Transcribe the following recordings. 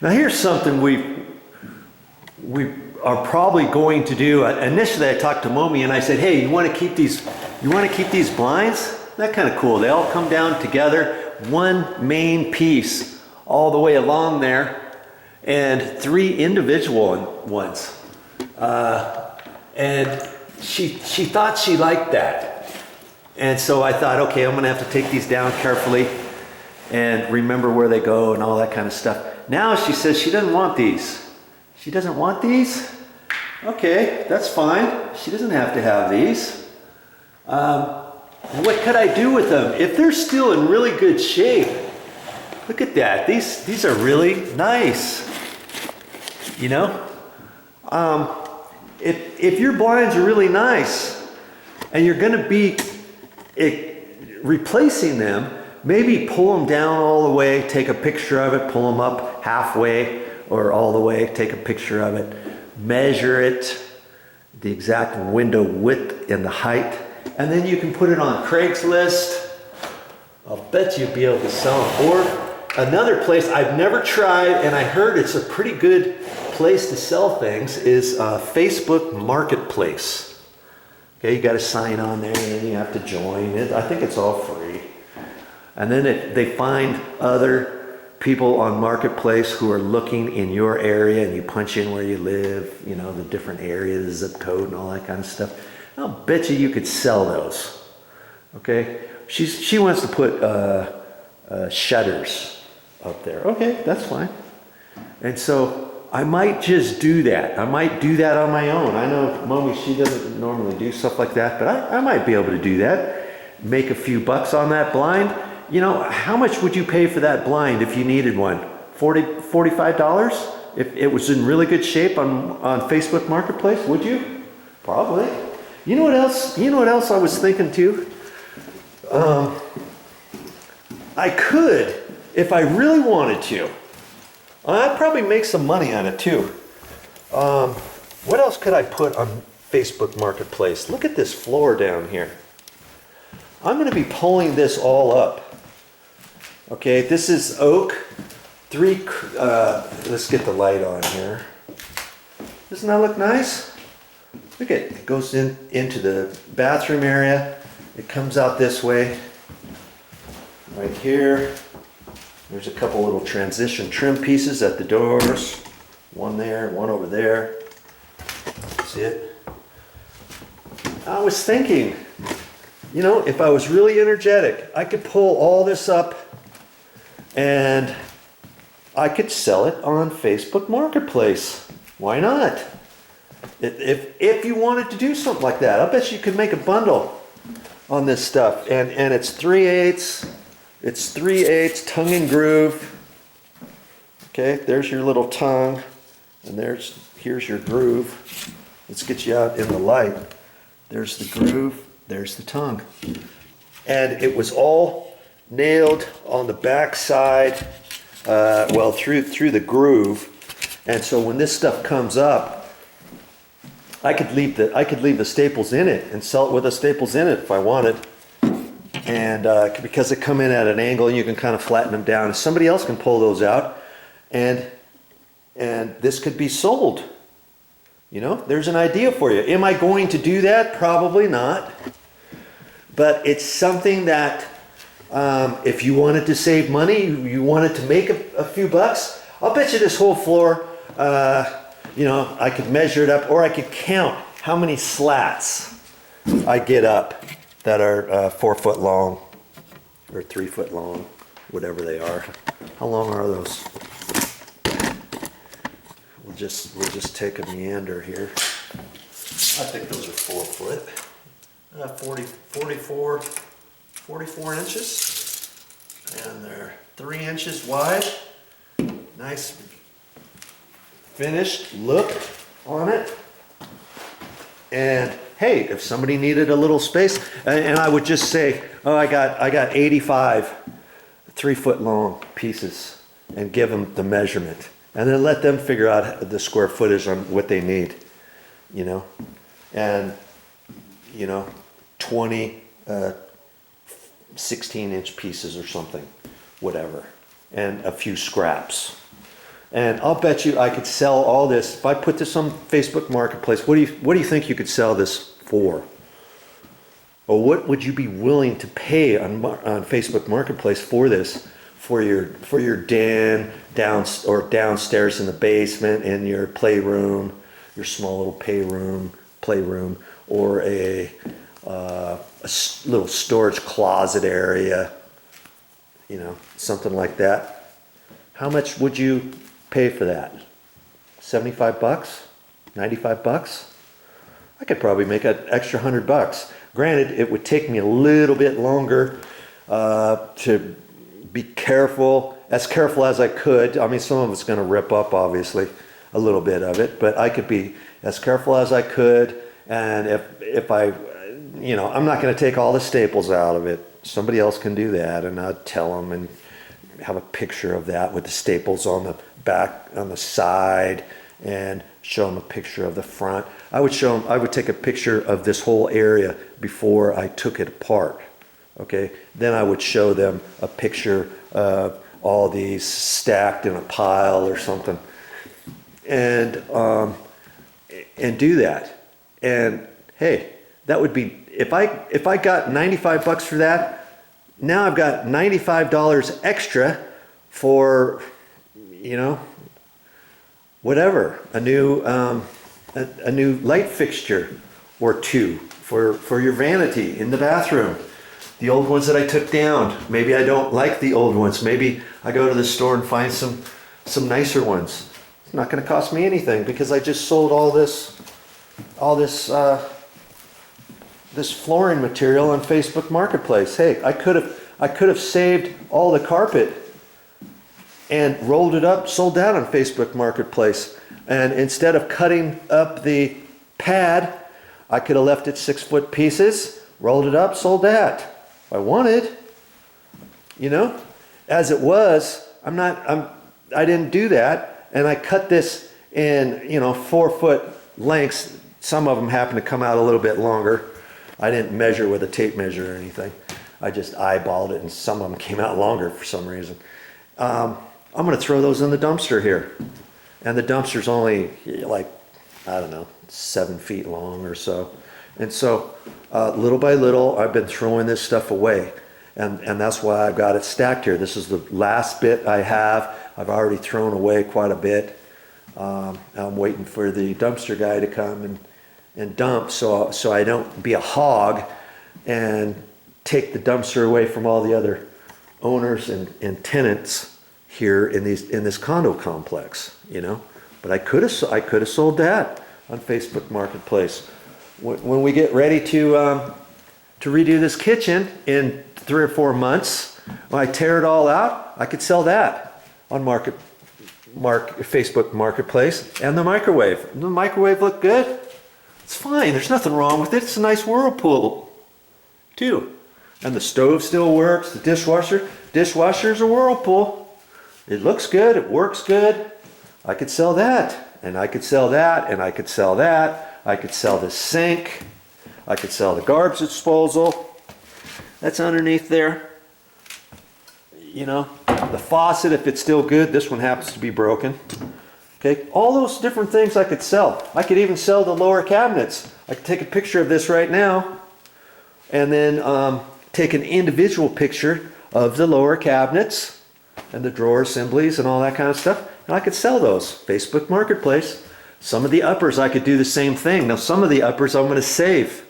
Now here's something we are probably going to do. Initially I talked to Momi and I said, hey, you want to keep these blinds? That kind of cool. They all come down together, one main piece all the way along there, and 3 individual ones. And she thought she liked that. And so I thought, okay, I'm gonna have to take these down carefully and remember where they go and all that kind of stuff. Now she says she doesn't want these. She doesn't want these? Okay, that's fine. She doesn't have to have these. What could I do with them? If they're still in really good shape, look at that. These are really nice. You know? If your blinds are really nice and you're gonna be replacing them, maybe pull them down all the way, take a picture of it, pull them up halfway or all the way, take a picture of it, measure it, the exact window width and the height, and then you can put it on Craigslist. I'll bet you'll be able to sell them. Or another place I've never tried, and I heard it's a pretty good place to sell things, is Facebook Marketplace. Okay, you got to sign on there and you have to join it. I think it's all free. And then they find other people on Marketplace who are looking in your area, and you punch in where you live, you know, the different areas, zip code and all that kind of stuff. I'll bet you could sell those. Okay, she wants to put shutters up there. Okay, that's fine. And so I might just do that. I might do that on my own. I know Mommy, she doesn't normally do stuff like that, but I might be able to do that. Make a few bucks on that blind. You know, how much would you pay for that blind if you needed one? $45? If it was in really good shape on Facebook Marketplace, would you? Probably. You know what else? You know what else I was thinking too? I could, if I really wanted to. I'd probably make some money on it too. What else could I put on Facebook Marketplace? Look at this floor down here. I'm going to be pulling this all up. Okay, this is oak. Let's get the light on here. Doesn't that look nice? Look at it goes into the bathroom area. It comes out this way. Right here. There's a couple little transition trim pieces at the doors. One there, one over there. See it? I was thinking, you know, if I was really energetic, I could pull all this up and I could sell it on Facebook Marketplace. Why not? If you wanted to do something like that, I bet you could make a bundle on this stuff. And it's 3/8. It's 3/8 tongue and groove. Okay, there's your little tongue, and here's your groove. Let's get you out in the light. There's the groove. There's the tongue. And it was all nailed on the back side, well, through the groove. And so when this stuff comes up, I could leave the staples in it and sell it with the staples in it if I wanted. And because they come in at an angle, and you can kind of flatten them down. And somebody else can pull those out, and this could be sold. You know, there's an idea for you. Am I going to do that? Probably not. But it's something that if you wanted to save money, you wanted to make a few bucks, I'll bet you this whole floor, you know, I could measure it up, or I could count how many slats I get up that are 4 foot long or 3 foot long, whatever they are. How long are those? We'll just take a meander here. I think those are 4 foot. 44 inches, and they're 3 inches wide. Nice finished look on it. And hey, if somebody needed a little space, and I would just say, oh, I got 85 3 foot long pieces, and give them the measurement, and then let them figure out the square footage on what they need, you know, and you know, 20 16-inch pieces or something, whatever, and a few scraps. And I'll bet you I could sell all this. If I put this on Facebook Marketplace, what do you think you could sell this for? Or what would you be willing to pay on Facebook Marketplace for this? For your den downstairs in the basement, in your playroom, your small little playroom, or a little storage closet area, something like that. How much would you pay for that? 75 bucks? 95 bucks? I could probably make an extra $100. Granted, it would take me a little bit longer to be as careful as I could. I mean, some of it's going to rip up, obviously, a little bit of it, but I could be as careful as I could. And if I, I'm not going to take all the staples out of it. Somebody else can do that, and I'd tell them and have a picture of that with the staples on the back, on the side, and show them a picture of the front. I would take a picture of this whole area before I took it apart. Okay, then I would show them a picture of all these stacked in a pile or something, and do that. And hey, that would be, if I got 95 bucks for that, now I've got $95 extra for, whatever, a new light fixture or two for your vanity in the bathroom. The old ones that I took down, maybe I don't like the old ones. Maybe I go to the store and find some nicer ones. It's not going to cost me anything because I just sold all this flooring material on Facebook Marketplace. Hey, I could have saved all the carpet and rolled it up, sold that on Facebook Marketplace. And instead of cutting up the pad, I could have left it 6-foot pieces, rolled it up, sold that. If I wanted, as it was, I didn't do that. And I cut this in, 4-foot lengths. Some of them happen to come out a little bit longer. I didn't measure with a tape measure or anything. I just eyeballed it, and some of them came out longer for some reason. I'm going to throw those in the dumpster here. And the dumpster's only 7 feet long or so. And so little by little, I've been throwing this stuff away. And that's why I've got it stacked here. This is the last bit I have. I've already thrown away quite a bit. I'm waiting for the dumpster guy to come and dump so I don't be a hog and take the dumpster away from all the other owners and tenants here in this condo complex, But I could have sold that on Facebook Marketplace. When we get ready to redo this kitchen in 3 or 4 months, when I tear it all out, I could sell that on Facebook Marketplace. And the microwave. The microwave looked good. It's fine. There's nothing wrong with it. It's a nice Whirlpool, too. And the stove still works. The dishwasher's a Whirlpool. It looks good. It works good. I could sell that. And I could sell that. And I could sell that. I could sell the sink. I could sell the garbage disposal. That's underneath there. The faucet, if it's still good. This one happens to be broken. Okay, all those different things I could sell. I could even sell the lower cabinets. I could take a picture of this right now and then take an individual picture of the lower cabinets and the drawer assemblies and all that kind of stuff. And I could sell those. Facebook Marketplace. Some of the uppers I could do the same thing. Now some of the uppers I'm going to save.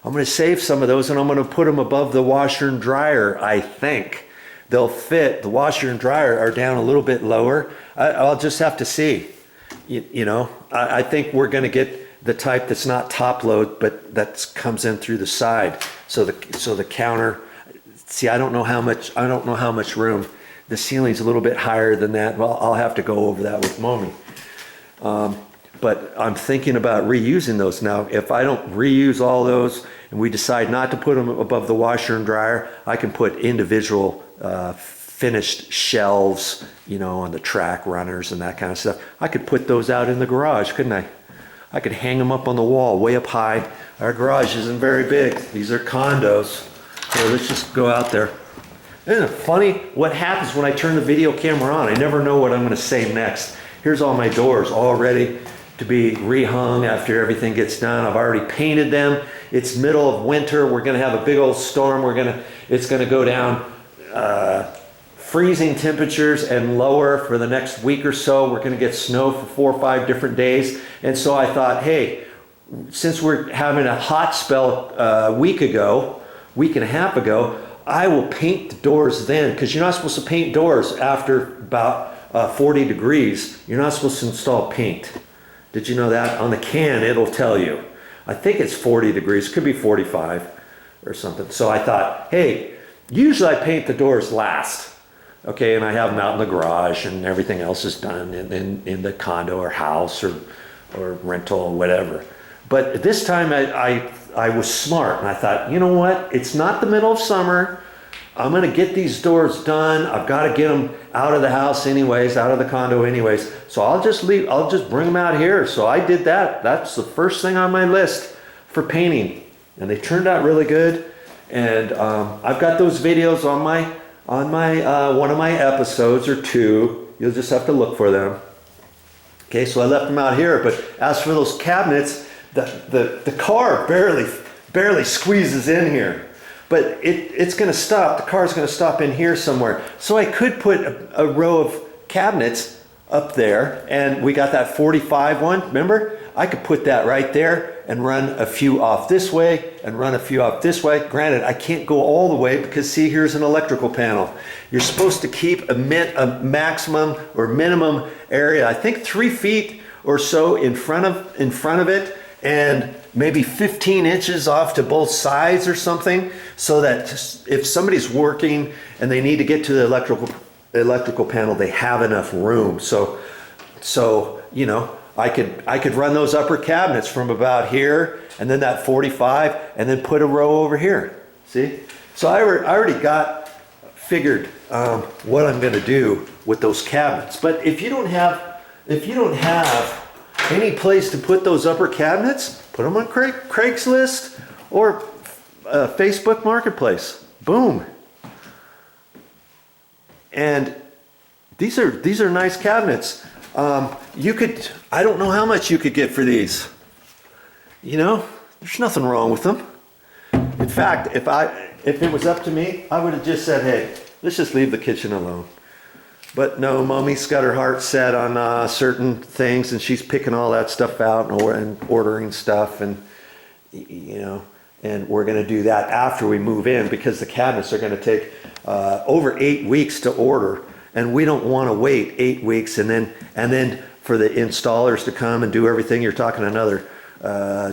I'm going to save some of those and I'm going to put them above the washer and dryer, I think. They'll fit. The washer and dryer are down a little bit lower. I'll just have to see. I think we're going to get the type that's not top load, but that comes in through the side. So the counter. See, I don't know how much room. The ceiling's a little bit higher than that. Well, I'll have to go over that with Mommy. But I'm thinking about reusing those now. If I don't reuse all those and we decide not to put them above the washer and dryer, I can put individual finished shelves, on the track runners and that kind of stuff. I could put those out in the garage, couldn't I? I could hang them up on the wall way up high. Our garage isn't very big. These are condos. So let's just go out there. Isn't it funny what happens when I turn the video camera on? I never know what I'm going to say next. Here's all my doors all ready to be rehung after everything gets done. I've already painted them. It's middle of winter. We're going to have a big old storm. It's going to go down freezing temperatures and lower for the next week or so. We're going to get snow for 4 or 5 different days. And so I thought, hey, since we're having a hot spell a week and a half ago, I will paint the doors then, because you're not supposed to paint doors after about 40 degrees. You're not supposed to install paint. Did you know that? On the can, it'll tell you. I think it's 40 degrees, could be 45 or something. So I thought, hey, usually I paint the doors last, okay, and I have them out in the garage and everything else is done in the condo or house or rental or whatever. But this time I was smart and I thought, you know what? It's not the middle of summer. I'm going to get these doors done. I've got to get them out of the house anyways, out of the condo anyways. So I'll just bring them out here. So I did that. That's the first thing on my list for painting. And they turned out really good. And I've got those videos on my one of my episodes or two. You'll just have to look for them. Okay, so I left them out here. But as for those cabinets, the car barely squeezes in here. But it's going to stop. The car's going to stop in here somewhere. So I could put a row of cabinets up there, and we got that 45 one, remember? I could put that right there and run a few off this way and run a few off this way. Granted, I can't go all the way because see, here's an electrical panel. You're supposed to keep a maximum or minimum area, I think 3 feet or so in front of it, and maybe 15 inches off to both sides or something, so that if somebody's working and they need to get to the electrical panel, they have enough room. So you know, I could run those upper cabinets from about here and then that 45 and then put a row over here. See? So I already got figured what I'm going to do with those cabinets. But if you don't have any place to put those upper cabinets, put them on Craigslist or Facebook Marketplace. Boom. And these are nice cabinets. I don't know how much you could get for these. You know, there's nothing wrong with them. In fact, if it was up to me, I would have just said, hey, let's just leave the kitchen alone. But no, Mommy's got her heart set on certain things, and she's picking all that stuff out and ordering stuff, and you know, and we're going to do that after we move in, because the cabinets are going to take over 8 weeks to order, and we don't want to wait 8 weeks and then for the installers to come and do everything. You're talking another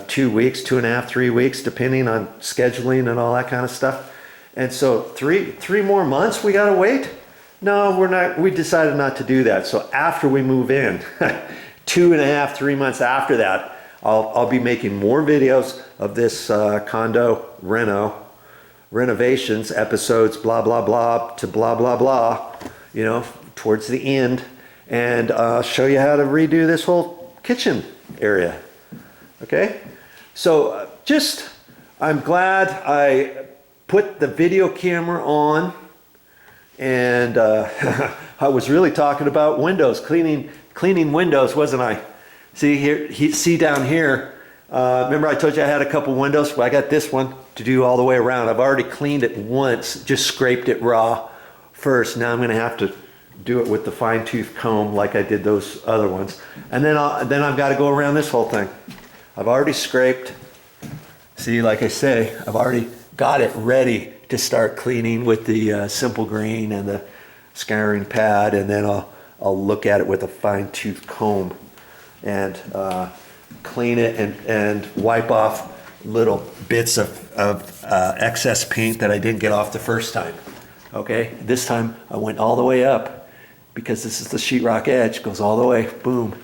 2 weeks, 2.5, 3 weeks, depending on scheduling and all that kind of stuff. And so three more months we got to wait. No, we're not. We decided not to do that. So after we move in, 2.5, 3 months after that, I'll be making more videos of this condo renovations episodes, blah blah blah to blah blah blah. You know, towards the end, and show you how to redo this whole kitchen area. Okay, so I'm glad I put the video camera on. And I was really talking about windows, cleaning windows, wasn't I? See here, see down here. Remember I told you I had a couple windows? Well, I got this one to do all the way around. I've already cleaned it once, just scraped it raw first. Now I'm going to have to do it with the fine-tooth comb like I did those other ones. And then I've got to go around this whole thing. I've already scraped. See, like I say, I've already got it ready to start cleaning with the simple green and the scouring pad, and then I'll look at it with a fine-tooth comb and clean it and wipe off little bits of excess paint that I didn't get off the first time. Okay, this time I went all the way up because this is the sheetrock edge, goes all the way, boom.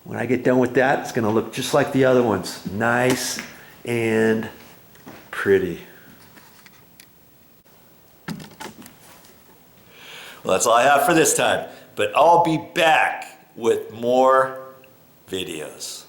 When I get done with that, it's going to look just like the other ones, nice and pretty. Well, that's all I have for this time, but I'll be back with more videos.